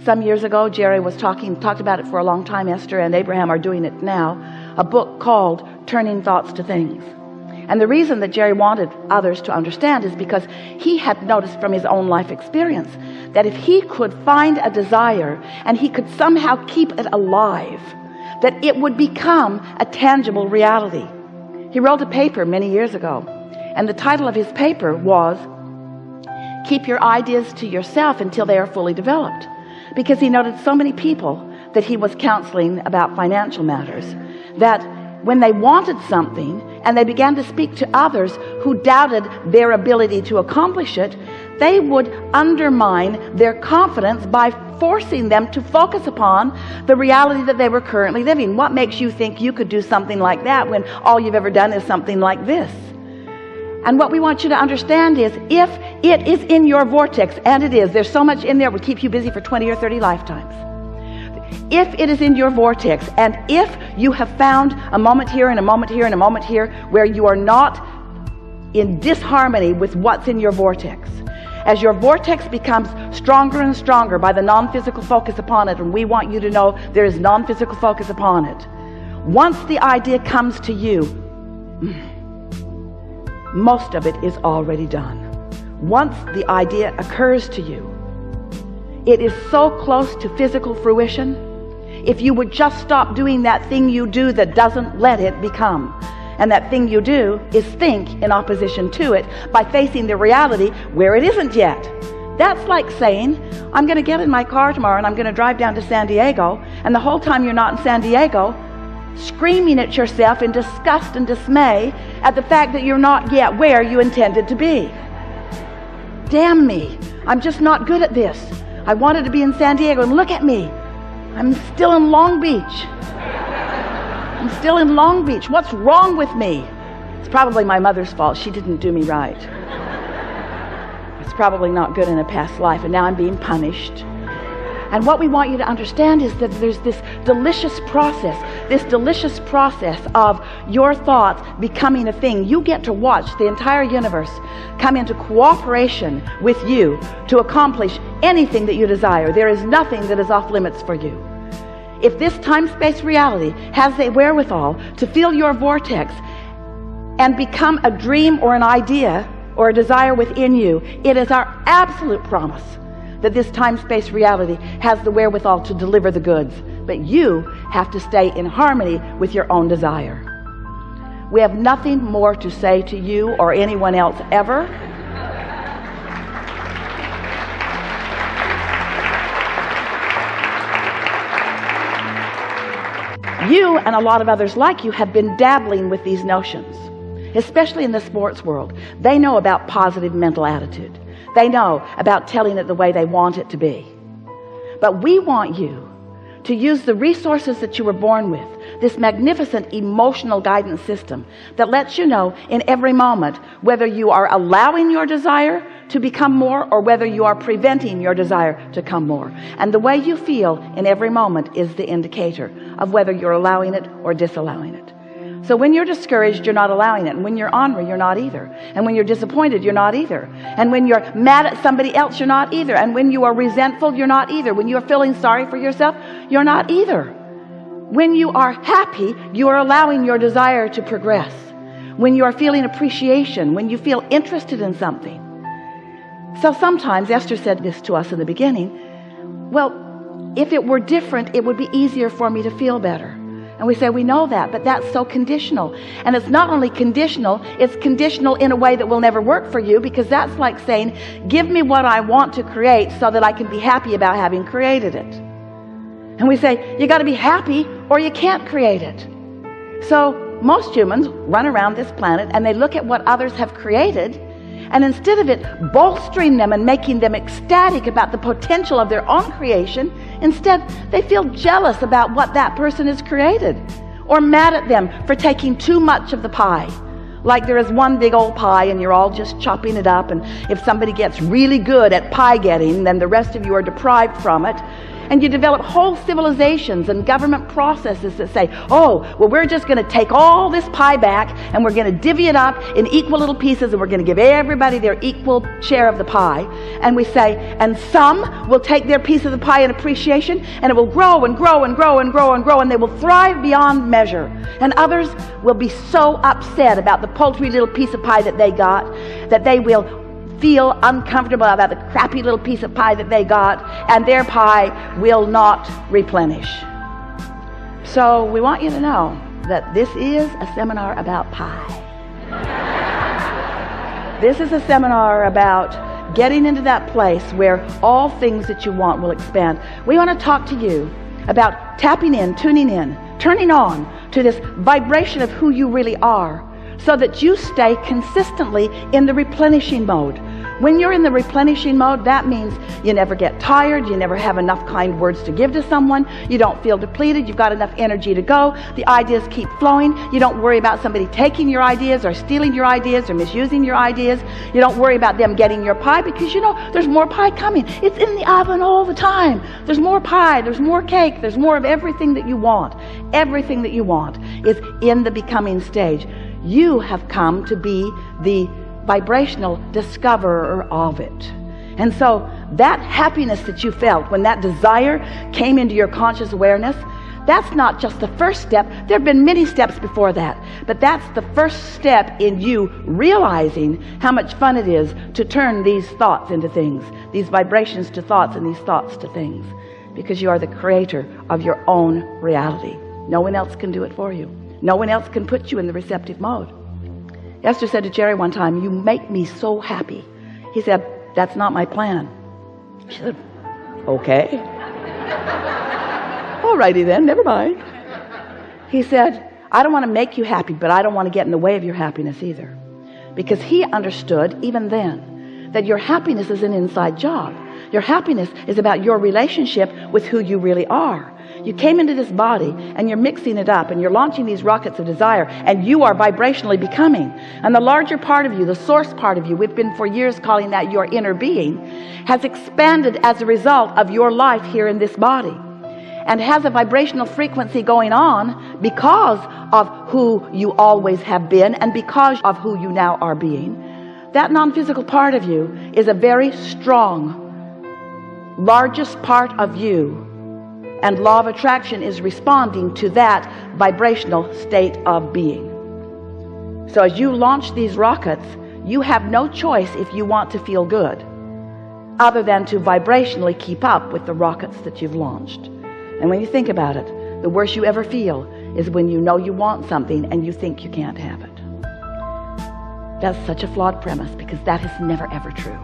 Some years ago, Jerry was talked about it for a long time. Esther and Abraham are doing it now. A book called Turning Thoughts to Things. And the reason that Jerry wanted others to understand is because he had noticed from his own life experience that if he could find a desire and he could somehow keep it alive, that it would become a tangible reality. He wrote a paper many years ago, and the title of his paper was Keep Your Ideas to Yourself Until They Are Fully Developed, because he noted so many people that he was counseling about financial matters that when they wanted something and they began to speak to others who doubted their ability to accomplish it, they would undermine their confidence by forcing them to focus upon the reality that they were currently living. What makes you think you could do something like that when all you've ever done is something like this? And what we want you to understand is, if it is in your vortex, and it is, there's so much in there that would keep you busy for 20 or 30 lifetimes. If it is in your vortex, and if you have found a moment here and a moment here and a moment here where you are not in disharmony with what's in your vortex, as your vortex becomes stronger and stronger by the non-physical focus upon it, and we want you to know there is non-physical focus upon it, once the idea comes to you, most of it is already done. Once the idea occurs to you, it is so close to physical fruition. If you would just stop doing that thing you do that doesn't let it become, and that thing you do is think in opposition to it by facing the reality where it isn't yet. That's like saying, I'm going to get in my car tomorrow and I'm going to drive down to San Diego, and the whole time you're not in San Diego, screaming at yourself in disgust and dismay at the fact that you're not yet where you intended to be. Damn me, I'm just not good at this. I wanted to be in San Diego, and look at me. I'm still in Long Beach. I'm still in Long Beach. What's wrong with me? It's probably my mother's fault. She didn't do me right. It's probably not good in a past life, and now I'm being punished. And what we want you to understand is that there's this delicious process of your thoughts becoming a thing. You get to watch the entire universe come into cooperation with you to accomplish anything that you desire. There is nothing that is off limits for you. If this time-space reality has the wherewithal to fill your vortex and become a dream or an idea or a desire within you, it is our absolute promise that this time-space reality has the wherewithal to deliver the goods. But you have to stay in harmony with your own desire. We have nothing more to say to you or anyone else ever. You and a lot of others like you have been dabbling with these notions, especially in the sports world. They know about positive mental attitude. They know about telling it the way they want it to be. But we want you to use the resources that you were born with, this magnificent emotional guidance system that lets you know in every moment whether you are allowing your desire to become more or whether you are preventing your desire to come more. And the way you feel in every moment is the indicator of whether you're allowing it or disallowing it. So when you're discouraged, you're not allowing it. And when you're ornery, you're not either. And when you're disappointed, you're not either. And when you're mad at somebody else, you're not either. And when you are resentful, you're not either. When you're feeling sorry for yourself, you're not either. When you are happy, you are allowing your desire to progress. When you are feeling appreciation, when you feel interested in something. So sometimes, Esther said this to us in the beginning, well, if it were different, it would be easier for me to feel better. And we say, we know that, but that's so conditional. And it's not only conditional, it's conditional in a way that will never work for you, because that's like saying, give me what I want to create so that I can be happy about having created it. And we say, you got to be happy or you can't create it. So most humans run around this planet and they look at what others have created, and instead of it bolstering them and making them ecstatic about the potential of their own creation, instead they feel jealous about what that person has created, or mad at them for taking too much of the pie. Like there is one big old pie and you're all just chopping it up, and if somebody gets really good at pie getting, then the rest of you are deprived from it. And you develop whole civilizations and government processes that say, oh, well, we're just going to take all this pie back and we're going to divvy it up in equal little pieces and we're going to give everybody their equal share of the pie. And we say, and some will take their piece of the pie in appreciation, and it will grow and grow and grow and grow and grow, and they will thrive beyond measure. And others will be so upset about the paltry little piece of pie that they got that they will feel uncomfortable about the crappy little piece of pie that they got, and their pie will not replenish. So we want you to know that this is a seminar about pie. This is a seminar about getting into that place where all things that you want will expand. We want to talk to you about tapping in, tuning in, turning on to this vibration of who you really are, so that you stay consistently in the replenishing mode. When you're in the replenishing mode, that means you never get tired, you never have enough kind words to give to someone, you don't feel depleted, you've got enough energy to go, the ideas keep flowing, you don't worry about somebody taking your ideas or stealing your ideas or misusing your ideas, you don't worry about them getting your pie, because you know there's more pie coming. It's in the oven all the time. There's more pie, there's more cake, there's more of everything that you want. Everything that you want is in the becoming stage. You have come to be the vibrational discoverer of it. And so that happiness that you felt when that desire came into your conscious awareness, that's not just the first step. There have been many steps before that, but that's the first step in you realizing how much fun it is to turn these thoughts into things, these vibrations to thoughts, and these thoughts to things, because you are the creator of your own reality. No one else can do it for you. No one else can put you in the receptive mode. Esther said to Jerry one time, you make me so happy. He said, that's not my plan. She said, okay. Alrighty then, never mind. He said, I don't want to make you happy, but I don't want to get in the way of your happiness either. Because he understood even then that your happiness is an inside job. Your happiness is about your relationship with who you really are. You came into this body and you're mixing it up and you're launching these rockets of desire, and you are vibrationally becoming. And the larger part of you, the source part of you, we've been for years calling that your inner being, has expanded as a result of your life here in this body, and has a vibrational frequency going on because of who you always have been and because of who you now are being. That non-physical part of you is a very strong, largest part of you. And law of attraction is responding to that vibrational state of being. So as you launch these rockets, you have no choice, if you want to feel good, other than to vibrationally keep up with the rockets that you've launched. And when you think about it, the worst you ever feel is when you know you want something and you think you can't have it. That's such a flawed premise, because that is never ever true.